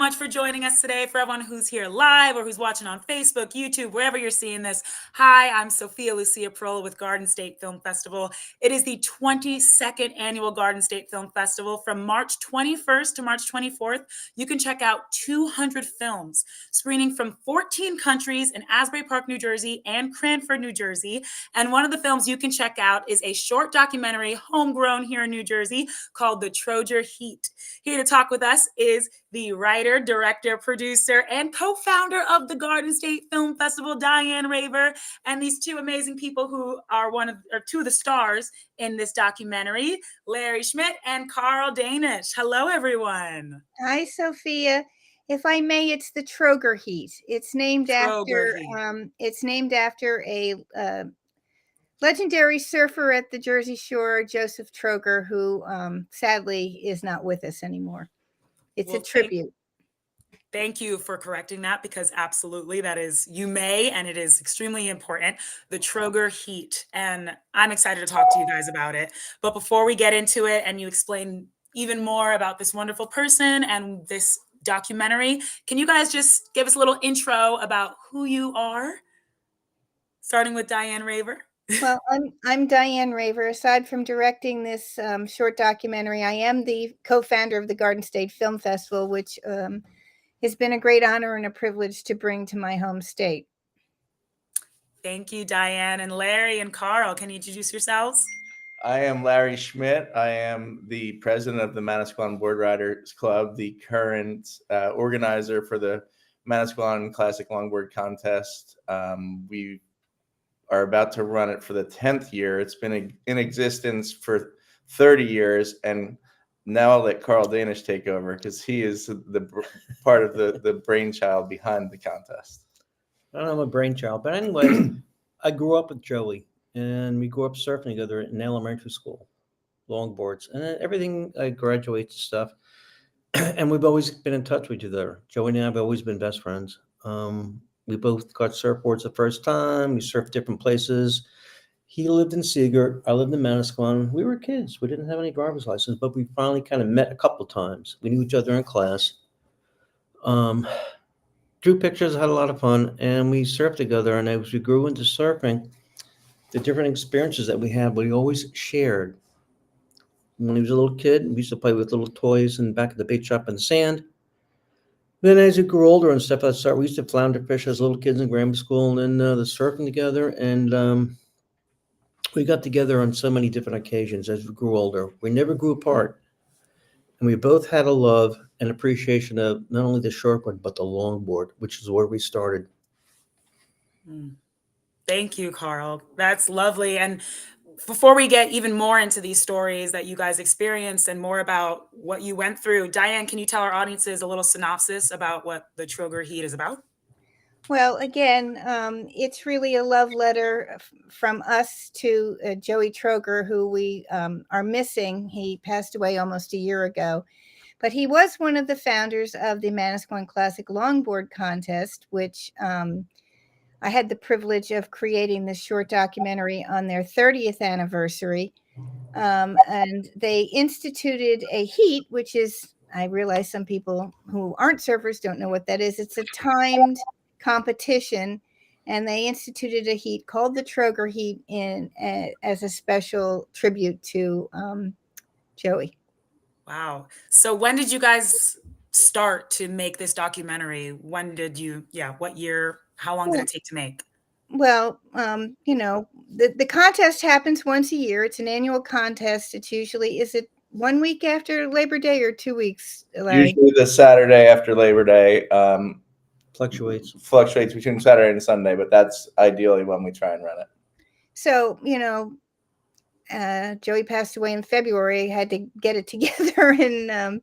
much for joining us today. For everyone who's here live or who's watching on Facebook, YouTube, wherever you're seeing this. Hi, I'm Sophia Lucia Perola with Garden State Film Festival. It is the 22nd annual Garden State Film Festival from March 21st to March 24th. You can check out 200 films screening from 14 countries in Asbury Park, New Jersey and Cranford, New Jersey. And one of the films you can check out is a short documentary homegrown here in New Jersey called The Troger Heat. Here to talk with us is the writer, director, producer, and co-founder of the Garden State Film Festival, Diane Raver, and these two amazing people who are two of the stars in this documentary, Larry Schmidt and Carl Danish. Hello, everyone. Hi, Sophia. If I may, it's the Troger Heat. It's named Troger after Heat. a legendary surfer at the Jersey Shore, Joseph Troger, who sadly is not with us anymore. It's a tribute. Thank you for correcting that, because absolutely that is, you may, and it is extremely important, the Troger Heat. And I'm excited to talk to you guys about it. But before we get into it and you explain even more about this wonderful person and this documentary, can you guys just give us a little intro about who you are? Starting with Diane Raver. Well, I'm Diane Raver. Aside from directing this short documentary, I am the co-founder of the Garden State Film Festival, which has been a great honor and a privilege to bring to my home state. Thank you, Diane. And Larry and Carl, can you introduce yourselves? I am Larry Schmidt. I am the president of the Manasquan Board Riders Club, the current organizer for the Manasquan Classic Longboard Contest. We are about to run it for the 10th year. It's been in existence for 30 years, and now I'll let Carl Danish take over because he is the part of the brainchild behind the contest. I don't know, I'm a brainchild, but anyway, I grew up with Joey, and we grew up surfing together in elementary school, longboards, and then everything. I graduated and stuff, and we've always been in touch with each other. Joey and I have always been best friends. We both got surfboards the first time. We surfed different places. He lived in Seagirt. I lived in Manasquan. We were kids. We didn't have any driver's license, but we finally kind of met a couple times. We knew each other in class. Drew pictures, had a lot of fun, and we surfed together. And as we grew into surfing, the different experiences that we had, we always shared. When he was a little kid, we used to play with little toys in the back of the bait shop in the sand. Then as we grew older and stuff, we used to flounder fish as little kids in grammar school, and then the surfing together. And we got together on so many different occasions as we grew older. We never grew apart. And we both had a love and appreciation of not only the shortboard, but the longboard, which is where we started. Thank you, Carl. That's lovely. And before we get even more into these stories that you guys experienced and more about what you went through, Diane, can you tell our audiences a little synopsis about what the Troger Heat is about? Well, again, it's really a love letter from us to Joey Troger, who we are missing. He passed away almost a year ago. But he was one of the founders of the Manasquan Classic Longboard Contest, which I had the privilege of creating this short documentary on their 30th anniversary. And they instituted a heat, which is, I realize some people who aren't surfers don't know what that is. It's a timed competition, and they instituted a heat called the Troger Heat as a special tribute to Joey. Wow. So when did you guys start to make this documentary? When did you, what year? How long did it take to make? Well, the contest happens once a year. It's an annual contest. It's usually, is it 1 week after Labor Day or 2 weeks, Larry? Usually the Saturday after Labor Day. Fluctuates between Saturday and Sunday, but that's ideally when we try and run it. So, Joey passed away in February. Had to get it together and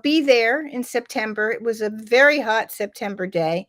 be there in September. It was a very hot September day,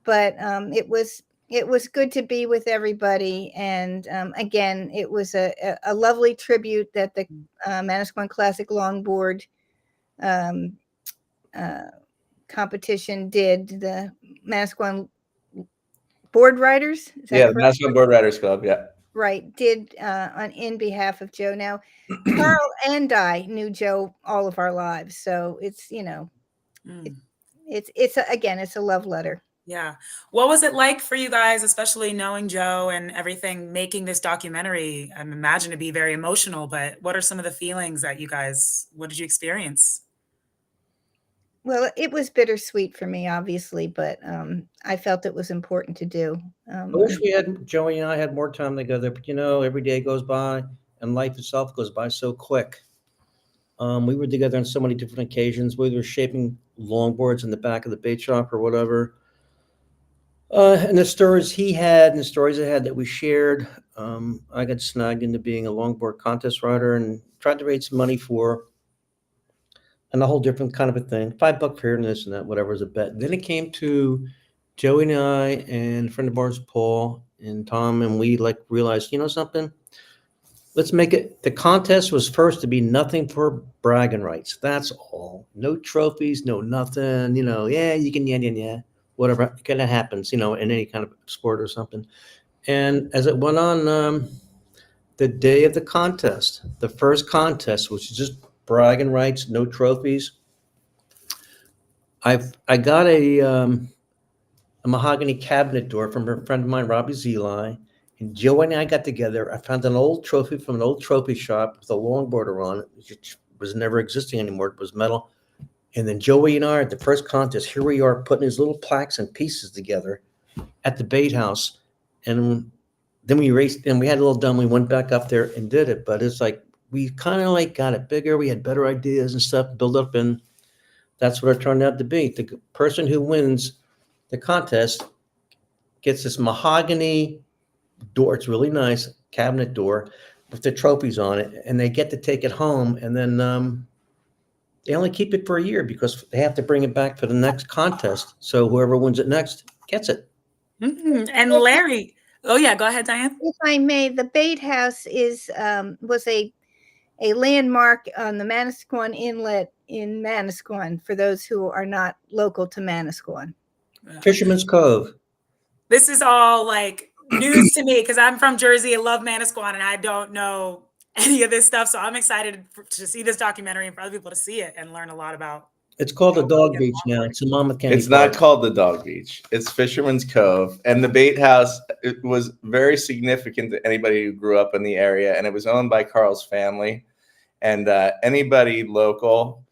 but it was good to be with everybody. And again, it was a lovely tribute that the Manasquan Classic Longboard competition did. The Manasquan Board Riders? Yeah, the Manasquan Board Riders Club, yeah. Right, did in behalf of Joe. Now, Carl and I knew Joe all of our lives, so it's, Mm. Again, it's a love letter. Yeah. What was it like for you guys, especially knowing Joe and everything, making this documentary? I imagine to be very emotional, but what are some of the feelings that what did you experience? Well, it was bittersweet for me, obviously, but I felt it was important to do. I wish Joey and I had more time together, but every day goes by and life itself goes by so quick. We were together on so many different occasions, whether shaping longboards in the back of the bait shop or whatever. And the stories he had and the stories I had that we shared, I got snagged into being a longboard contest rider and tried to raise some money for and a whole different kind of a thing. $5 here and this and that, whatever was a bet. Then it came to Joey and I and a friend of ours, Paul and Tom, and we realized, something? Let's make it. The contest was first to be nothing for bragging rights. That's all. No trophies, no nothing. Yeah, you can, yeah, whatever kind of happens, in any kind of sport or something. And as it went on, the day of the contest, the first contest, which is just bragging rights, no trophies. I got a mahogany cabinet door from a friend of mine, Robbie Zeli. And Joe and I got together. I found an old trophy from an old trophy shop with a longboarder on it, which was never existing anymore. It was metal. And then Joey and I are at the first contest. Here we are putting these little plaques and pieces together at the bait house. And then we raced and we had a little done. We went back up there and did it. But it's like we kind of got it bigger. We had better ideas and stuff built up. And that's what it turned out to be. The person who wins the contest gets this mahogany door. It's really nice cabinet door with the trophies on it, and they get to take it home. And then they only keep it for a year because they have to bring it back for the next contest. So whoever wins it next gets it. Mm-hmm. And Larry, oh yeah, go ahead, Diane. If I may, the bait house was a landmark on the Manasquan Inlet in Manasquan for those who are not local to Manasquan. Fisherman's Cove. This is all news to me because I'm from Jersey. I love Manasquan and I don't know any of this stuff. So I'm excited to see this documentary and for other people to see it and learn a lot about. It's called the Dog Beach now. It's in Monmouth County. It's not called the Dog Beach. It's Fisherman's Cove. And the bait house, it was very significant to anybody who grew up in the area. And it was owned by Carl's family. And anybody local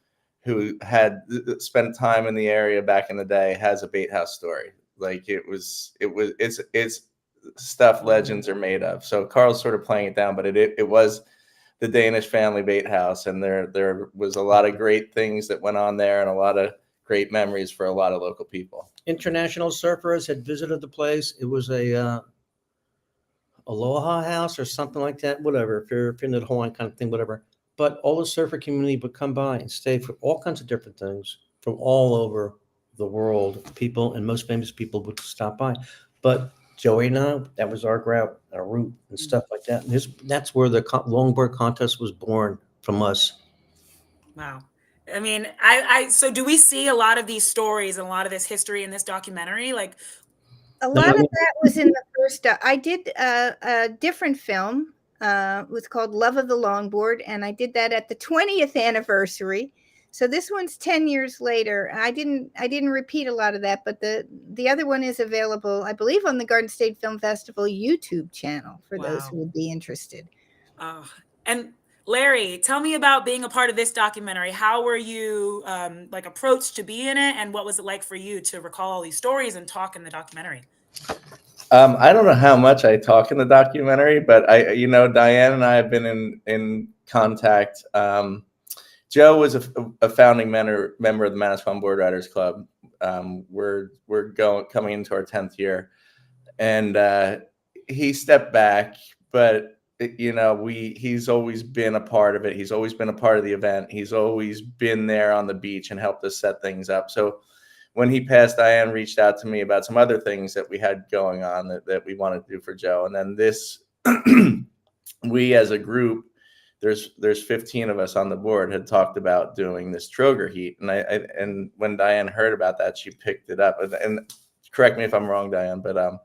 who had spent time in the area back in the day has a bait house story. It's stuff legends are made of. So Carl's sort of playing it down, but it was the Danish family bait house, and there was a lot of great things that went on there and a lot of great memories for a lot of local people. International surfers had visited the place. It was a Aloha house or something like that, whatever, if you're in the Hawaiian kind of thing, whatever. But all the surfer community would come by and stay for all kinds of different things from all over the world. People and most famous people would stop by. But Joey and I, that was our route and stuff like that. And that's where the longboard contest was born from us. Wow. I mean, so do we see a lot of these stories and a lot of this history in this documentary? A lot of that was in the first. I did a different film. It was called Love of the Longboard, and I did that at the 20th anniversary. So this one's 10 years later. I didn't repeat a lot of that, but the other one is available, I believe, on the Garden State Film Festival YouTube channel for those who would be interested. And Larry, tell me about being a part of this documentary. How were you approached to be in it, and what was it like for you to recall all these stories and talk in the documentary? I don't know how much I talk in the documentary, but Diane and I have been in contact. Joe was a founding member of the Manasquan Board Riders Club. We're coming into our 10th year, and he stepped back, but he's always been a part of it. He's always been a part of the event. He's always been there on the beach and helped us set things up. So when he passed, Diane reached out to me about some other things that we had going on that we wanted to do for Joe. And then this, we as a group, there's 15 of us on the board, had talked about doing this Troger heat. And when Diane heard about that, she picked it up. And correct me if I'm wrong, Diane, but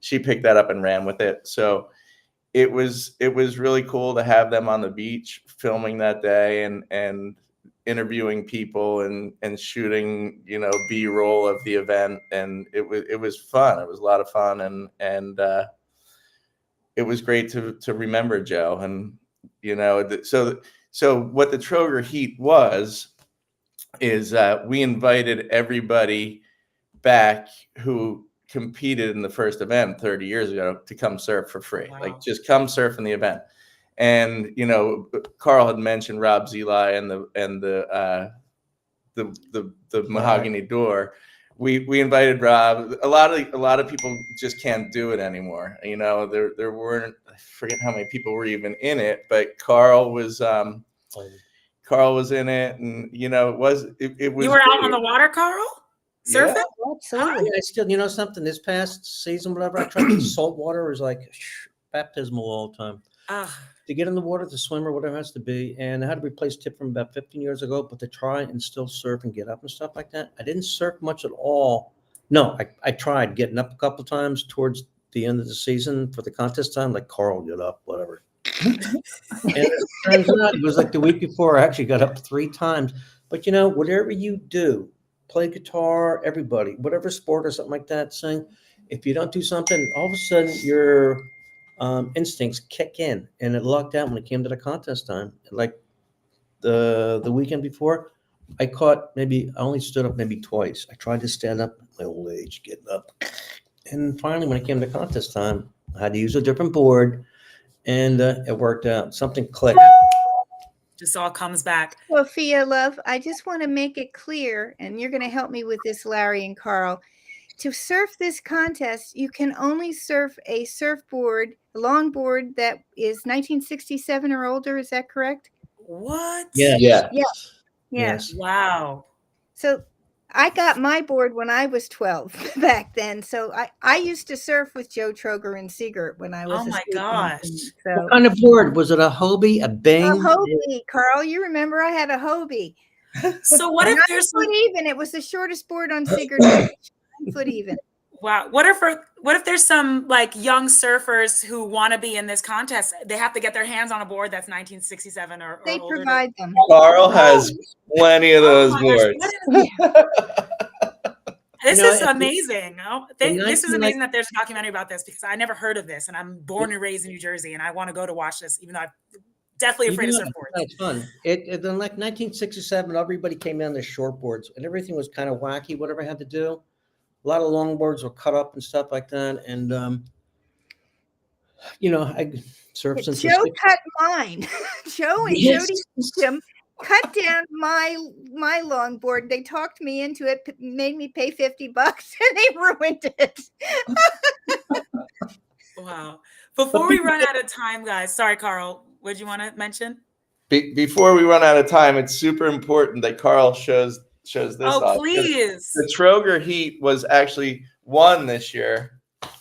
she picked that up and ran with it. So it was really cool to have them on the beach filming that day and interviewing people and shooting, B-roll of the event, and it was fun. It was a lot of fun, and it was great to remember Joe. And so what the Troger Heat is we invited everybody back who competed in the first event 30 years ago to come surf for free. Wow. Like, just come surf in the event. And Carl had mentioned Rob Zeli and the mahogany door. We invited Rob. A lot of people just can't do it anymore. There weren't, I forget how many people were even in it, but Carl was in it, and it was. You were out on the water, Carl? Surfing? Yeah, absolutely. I still, something this past season, whatever, I tried salt water is like baptismal all the time. To get in the water, to swim or whatever it has to be. And I had to replace tip from about 15 years ago, but to try and still surf and get up and stuff like that, I didn't surf much at all. No, I tried getting up a couple of times towards the end of the season for the contest time, like Carl, get up, whatever. And it turns out it was like the week before, I actually got up 3 times. But whatever you do, play guitar, everybody, whatever sport or something like that, sing, if you don't do something, all of a sudden your instincts kick in, and it lucked out when it came to the contest time. Like the weekend before, I only stood up maybe twice. I tried to stand up at my old age, getting up. And finally, when it came to contest time, I had to use a different board, and it worked out. Something clicked. Just all comes back. Sophia, love, I just want to make it clear, and you're going to help me with this, Larry and Carl. To surf this contest, you can only surf a surfboard, a longboard that is 1967 or older. Is that correct? What? Yeah. Yes. Wow. So I got my board when I was 12 back then. So I used to surf with Joe Troger and Seegert when I was. Oh my skate gosh. student. So What kind of board? Was it a Hobie, a Bing? a Hobie, Carl. You remember I had a Hobie. So what if 9 there's foot even? It was the shortest board on Seegert. 9 foot even. Wow. What if there's some like young surfers who want to be in this contest? They have to get their hands on a board that's 1967 or They older. provide them. Carl has plenty of those Oh my gosh, boards. This You know, is amazing. This is 19 amazing that there's a documentary about this, because I never heard of this, and I'm born and raised in New Jersey, and I want to go to watch this, even though I'm definitely afraid of surfboards. It's fun. Then like 1967, everybody came down to shortboards, and everything was kind of wacky, whatever I had to do. A lot of longboards were cut up and stuff like that. And, I surfed since Joe cut mine. Joe and Yes. Jody Beecham cut down my longboard. They talked me into it, made me pay $50, and they ruined it. Wow. Before we run out of time, guys, sorry, Carl, what did you want to mention? Before we run out of time, it's super important that Carl shows this off. Oh, please. The Troger Heat was actually won this year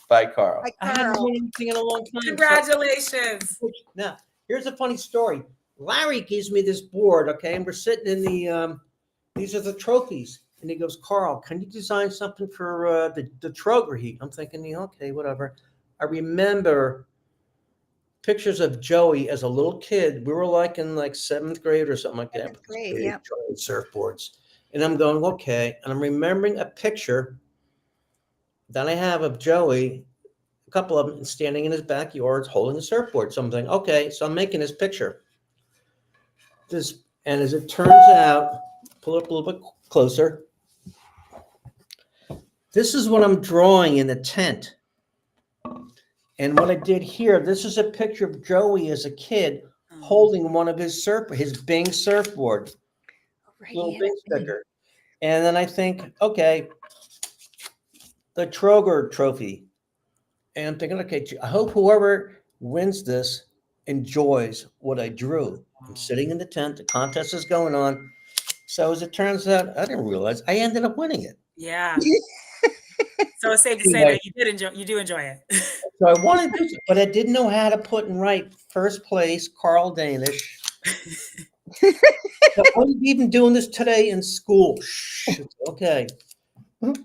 by Carl. I haven't won anything in a long time. Congratulations. Now, here's a funny story. Larry gives me this board, okay, and we're sitting in the, these are the trophies. And he goes, Carl, can you design something for the Troger Heat? I'm thinking, okay, whatever. I remember pictures of Joey as a little kid. We were like in like 7th grade or something like that. 7th grade, yeah. Surfboards. And I'm going, okay. And I'm remembering a picture that I have of Joey, a couple of them standing in his backyard holding a surfboard. So I'm thinking, okay, so I'm making this picture. And as it turns out, pull up a little bit closer. This is what I'm drawing in the tent. And what I did here, this is a picture of Joey as a kid holding one of his Bing surfboard. Little Bing sticker. And then I think, okay, the Troger trophy. And I'm thinking, okay, I hope whoever wins this enjoys what I drew. I'm sitting in the tent, the contest is going on. So as it turns out, I didn't realize I ended up winning it. Yeah. So it's safe to say that you do enjoy it. So I wanted to, but I didn't know how to put and write first place, Carl Danish. So I'm even doing this today in school. Okay.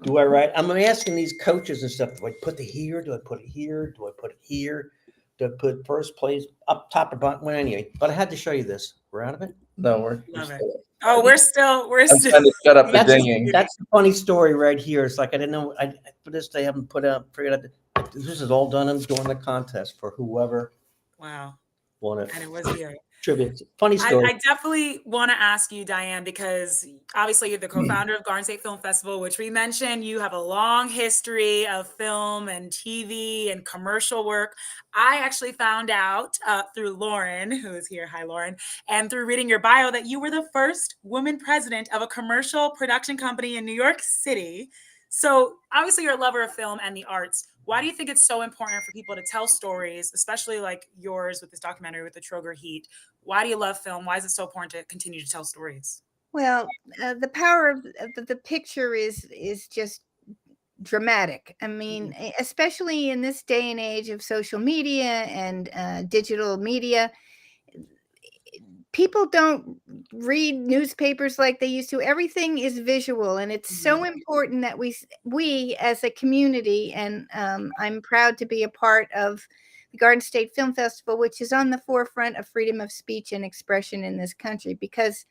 Do I write? I'm asking these coaches and stuff. Do I put the here? Do I put it here? Do I put it here? Do I put first place up top or bottom? Well, anyway, but I had to show you this. We're out of it? No, we're Love it. Oh, we're I'm trying to shut up the That's, dinging. that's the funny story right here. It's like, I didn't know, for this, they haven't figured out, this is all done during the contest for whoever Wow. won it. And it was you. Trivia. Funny story. I definitely want to ask you, Diane, because obviously you're the co-founder of Garden State Film Festival, which we mentioned. You have a long history of film and TV and commercial work. I actually found out through Lauren, who is here, hi Lauren, and through reading your bio that you were the first woman president of a commercial production company in New York City. So obviously you're a lover of film and the arts. Why do you think it's so important for people to tell stories, especially like yours with this documentary with the Troger Heat? Why do you love film? Why is it so important to continue to tell stories? Well, the power of the picture is just dramatic. I mean, especially in this day and age of social media and digital media, people don't read newspapers like they used to. Everything is visual, and it's so important that we as a community, and I'm proud to be a part of the Garden State Film Festival, which is on the forefront of freedom of speech and expression in this country, because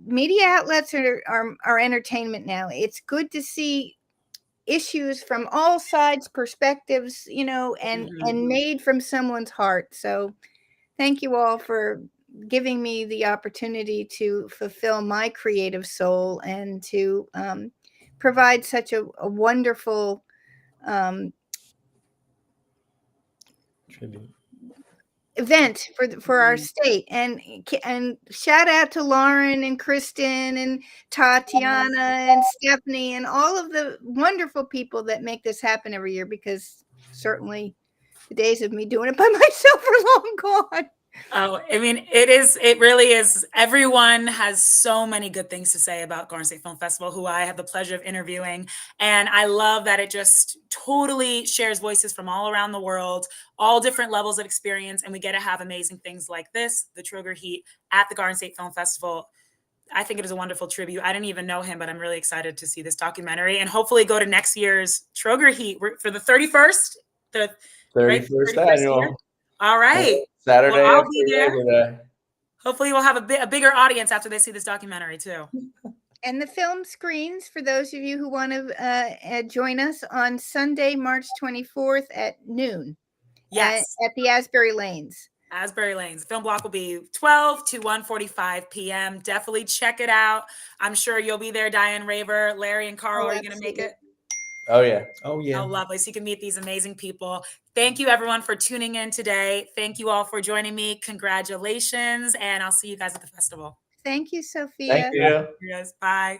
media outlets are entertainment now. It's good to see issues from all sides, perspectives, and made from someone's heart. So thank you all for giving me the opportunity to fulfill my creative soul and to provide such a wonderful Tribute. event for our state. And shout out to Lauren and Kristen and Tatiana and Stephanie and all of the wonderful people that make this happen every year, because certainly the days of me doing it by myself are long gone. Oh, I mean, it really is. Everyone has so many good things to say about Garden State Film Festival, who I have the pleasure of interviewing. And I love that it just totally shares voices from all around the world, all different levels of experience. And we get to have amazing things like this, the Troger Heat at the Garden State Film Festival. I think it is a wonderful tribute. I didn't even know him, but I'm really excited to see this documentary and hopefully go to next year's Troger Heat for the 31st, the 31st annual. year. All right. Saturday Well, I'll after be there. Labor Day. Hopefully we'll have a bigger audience after they see this documentary too. And the film screens, for those of you who want to join us, on Sunday, March 24th at noon. Yes. At the Asbury Lanes. Asbury Lanes. The film block will be 12 to 1:45 p.m. Definitely check it out. I'm sure you'll be there, Diane Raver, Larry and Carl. Are you going to make it? Oh, yeah. Oh, yeah. Oh, lovely. So you can meet these amazing people. Thank you, everyone, for tuning in today. Thank you all for joining me. Congratulations. And I'll see you guys at the festival. Thank you, Sophia. Thank you. Yes. Bye.